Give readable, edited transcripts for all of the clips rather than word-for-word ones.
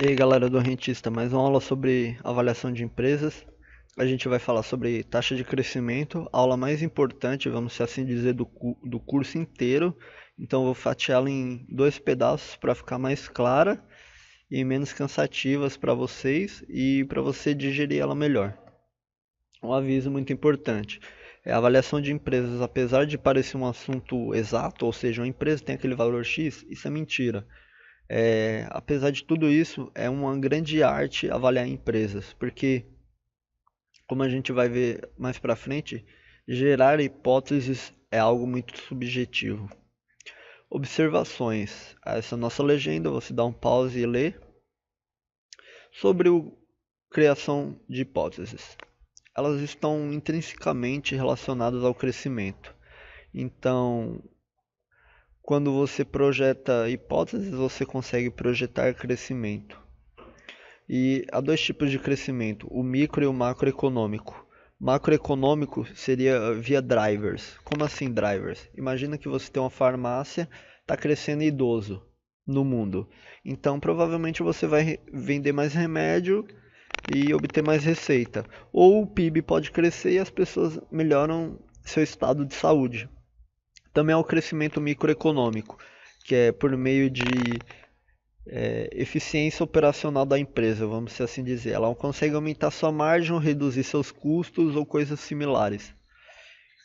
E aí galera do Rentista, mais uma aula sobre avaliação de empresas. A gente vai falar sobre taxa de crescimento, a aula mais importante, vamos assim dizer, do curso inteiro. Então eu vou fatiá-la em dois pedaços para ficar mais clara e menos cansativas para vocês e para você digerir ela melhor. Um aviso muito importante. A avaliação de empresas, apesar de parecer um assunto exato, ou seja, uma empresa tem aquele valor X, isso é mentira. Apesar de tudo isso, é uma grande arte avaliar empresas, porque, como a gente vai ver mais para frente, gerar hipóteses é algo muito subjetivo. Observações. Essa nossa legenda, você dá um pause e lê sobre a criação de hipóteses. Elas estão intrinsecamente relacionadas ao crescimento. Então, quando você projeta hipóteses, você consegue projetar crescimento. E há dois tipos de crescimento, o micro e o macroeconômico. Macroeconômico seria via drivers. Como assim drivers? Imagina que você tem uma farmácia, está crescendo idoso no mundo. Então provavelmente você vai vender mais remédio e obter mais receita. Ou o PIB pode crescer e as pessoas melhoram seu estado de saúde. Também há o crescimento microeconômico, que é por meio de eficiência operacional da empresa, vamos assim dizer. Ela consegue aumentar sua margem, reduzir seus custos ou coisas similares.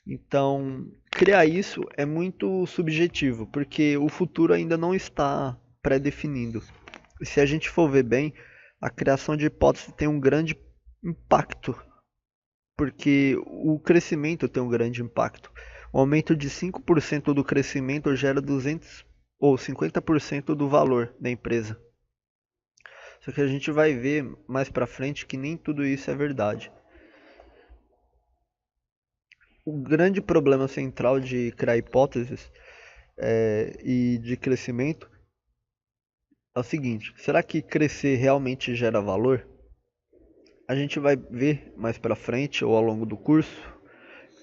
Então, criar isso é muito subjetivo, porque o futuro ainda não está pré-definido. E se a gente for ver bem, a criação de hipóteses tem um grande impacto, porque o crescimento tem um grande impacto. O aumento de 5% do crescimento gera 200 ou 50% do valor da empresa. Só que a gente vai ver mais pra frente que nem tudo isso é verdade. O grande problema central de criar hipóteses e de crescimento é o seguinte: será que crescer realmente gera valor? A gente vai ver mais pra frente ou ao longo do curso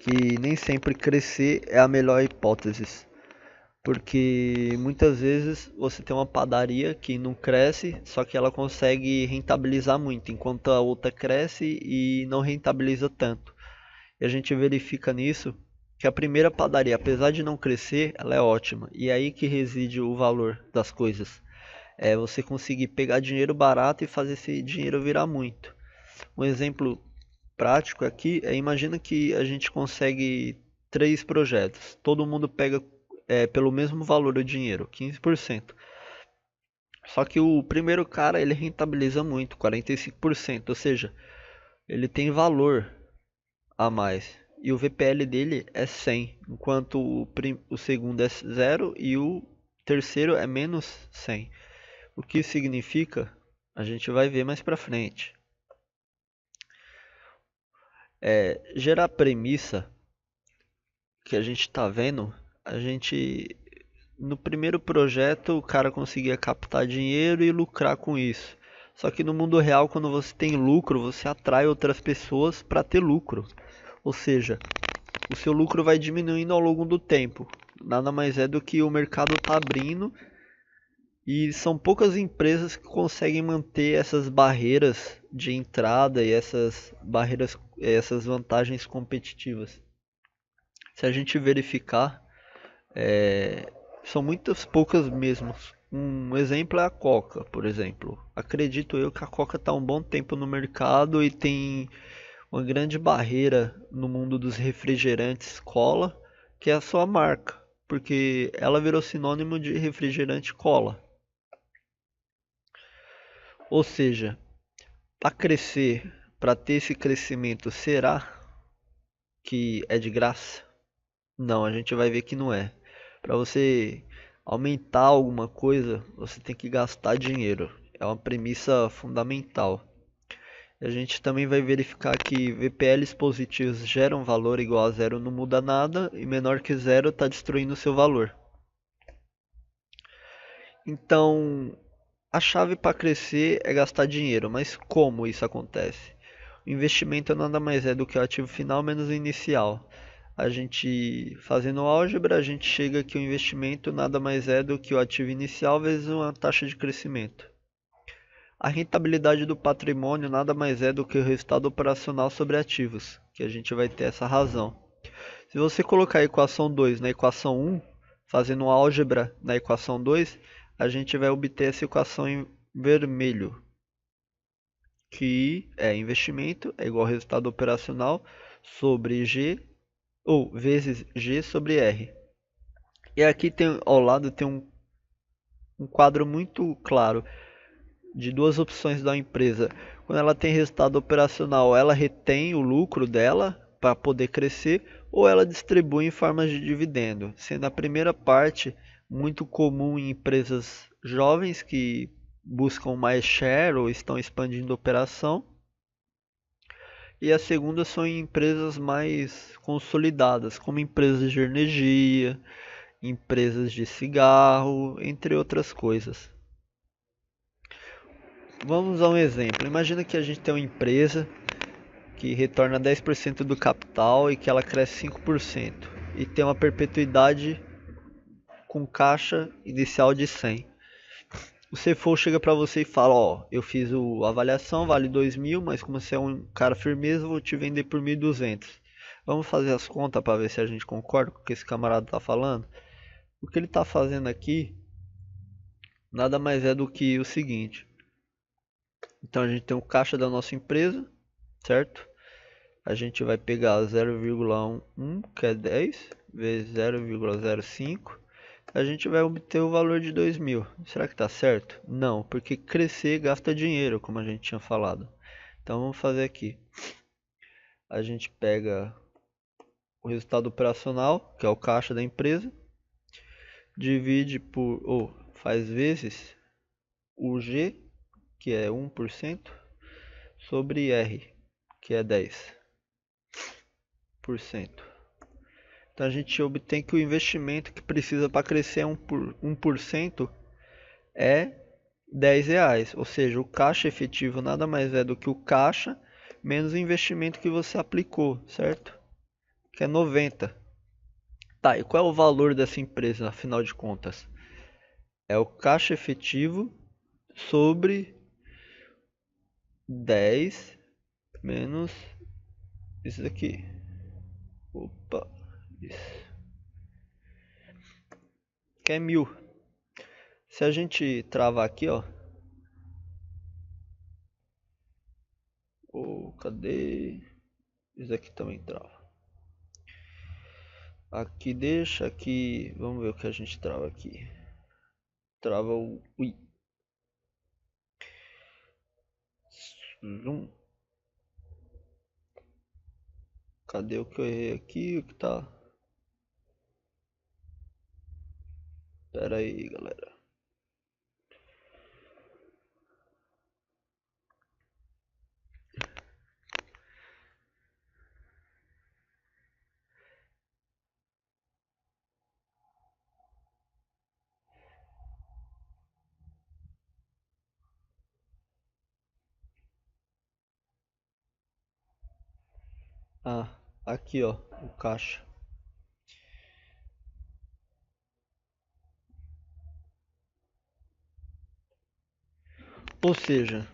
que nem sempre crescer é a melhor hipótese. Porque muitas vezes você tem uma padaria que não cresce, só que ela consegue rentabilizar muito, enquanto a outra cresce e não rentabiliza tanto. E a gente verifica nisso que a primeira padaria, apesar de não crescer, ela é ótima. E é aí que reside o valor das coisas. É você conseguir pegar dinheiro barato e fazer esse dinheiro virar muito. Um exemplo prático aqui é: imagina que a gente consegue três projetos. Todo mundo pega pelo mesmo valor o dinheiro, 15%. Só que o primeiro cara ele rentabiliza muito, 45%, ou seja, ele tem valor a mais. E o VPL dele é 100, enquanto o segundo é zero e o terceiro é menos 100. O que significa? A gente vai ver mais pra frente. Gerar premissa que a gente está vendo, a gente no primeiro projeto o cara conseguia captar dinheiro e lucrar com isso. Só que no mundo real, quando você tem lucro, você atrai outras pessoas para ter lucro. Ou seja, o seu lucro vai diminuindo ao longo do tempo. Nada mais é do que o mercado está abrindo e são poucas empresas que conseguem manter essas barreiras de entrada e essas barreiras, essas vantagens competitivas. Se a gente verificar, são muitas poucas mesmo. Um exemplo é a Coca, por exemplo. Acredito eu que a Coca está há um bom tempo no mercado e tem uma grande barreira no mundo dos refrigerantes cola, que é a sua marca, porque ela virou sinônimo de refrigerante cola. Ou seja, para crescer, para ter esse crescimento, será que é de graça? Não, a gente vai ver que não é. Para você aumentar alguma coisa, você tem que gastar dinheiro. É uma premissa fundamental. A gente também vai verificar que VPLs positivos geram valor igual a zero, não muda nada, e menor que zero está destruindo o seu valor. Então, a chave para crescer é gastar dinheiro, mas como isso acontece? O investimento nada mais é do que o ativo final menos o inicial. A gente fazendo álgebra, a gente chega que o investimento nada mais é do que o ativo inicial vezes uma taxa de crescimento. A rentabilidade do patrimônio nada mais é do que o resultado operacional sobre ativos, que a gente vai ter essa razão. Se você colocar a equação 2 na equação 1, fazendo uma álgebra na equação 2, a gente vai obter essa equação em vermelho, que é investimento é igual ao resultado operacional sobre G, ou vezes G sobre R. E aqui tem, ao lado tem um quadro muito claro de duas opções da empresa. Quando ela tem resultado operacional, ela retém o lucro dela para poder crescer ou ela distribui em formas de dividendo, sendo a primeira parte muito comum em empresas jovens que buscam mais share ou estão expandindo a operação, e a segunda são em empresas mais consolidadas, como empresas de energia, empresas de cigarro, entre outras coisas. Vamos a um exemplo. Imagina que a gente tem uma empresa que retorna 10% do capital e que ela cresce 5% e tem uma perpetuidade com caixa inicial de 100. O CFO chega para você e fala, ó, eu fiz a avaliação, vale 2.000, mas como você é um cara firmeza, vou te vender por 1.200. Vamos fazer as contas para ver se a gente concorda com o que esse camarada está falando? O que ele está fazendo aqui nada mais é do que o seguinte. Então a gente tem o caixa da nossa empresa, certo? A gente vai pegar 0,11, que é 10, vezes 0,05. A gente vai obter o valor de 2.000. Será que está certo? Não, porque crescer gasta dinheiro, como a gente tinha falado. Então vamos fazer aqui. A gente pega o resultado operacional, que é o caixa da empresa, divide por, ou faz vezes o G, que é 1%, sobre R, que é 10%. Então a gente obtém que o investimento que precisa para crescer 1% é R$ 10. Ou seja, o caixa efetivo nada mais é do que o caixa menos o investimento que você aplicou, certo? Que é 90. Tá, e qual é o valor dessa empresa, afinal de contas? É o caixa efetivo sobre 10 menos isso daqui. Opa, isso. Que é 1.000. Se a gente travar aqui, ó. Cadê? Isso aqui também trava. Aqui deixa, aqui. Vamos ver o que a gente trava aqui. Trava o i. Zoom. Cadê o que eu errei aqui? O que tá? Pera aí, galera. Ah, aqui ó, o caixa. Ou seja,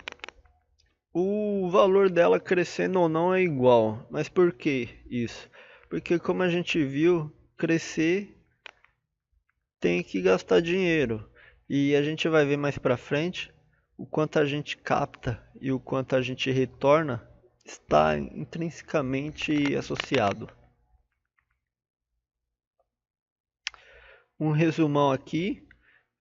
o valor dela crescendo ou não é igual. Mas por que isso? Porque como a gente viu, crescer tem que gastar dinheiro. E a gente vai ver mais pra frente o quanto a gente capta e o quanto a gente retorna está intrinsecamente associado. Um resumão aqui,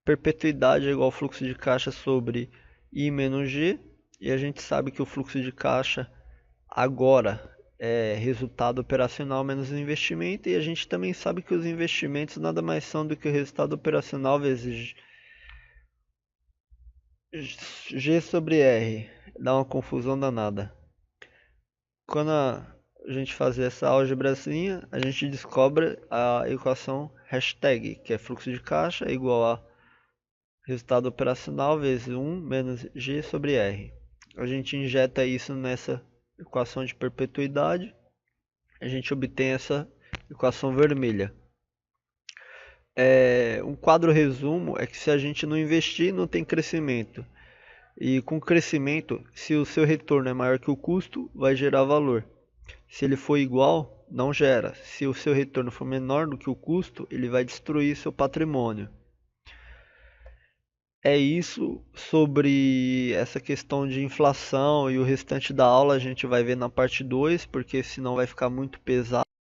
perpetuidade é igual ao fluxo de caixa sobre I menos G, e a gente sabe que o fluxo de caixa agora é resultado operacional menos investimento, e a gente também sabe que os investimentos nada mais são do que o resultado operacional vezes G sobre R. Dá uma confusão danada. Quando a gente fazer essa álgebrazinha, a gente descobre a equação hashtag, que é fluxo de caixa é igual a resultado operacional vezes 1 menos G sobre R. A gente injeta isso nessa equação de perpetuidade, a gente obtém essa equação vermelha. Um quadro resumo é que se a gente não investir, não tem crescimento. E com crescimento, se o seu retorno é maior que o custo, vai gerar valor. Se ele for igual, não gera. Se o seu retorno for menor do que o custo, ele vai destruir seu patrimônio. É isso sobre essa questão de inflação, e o restante da aula a gente vai ver na parte 2, porque senão vai ficar muito pesado.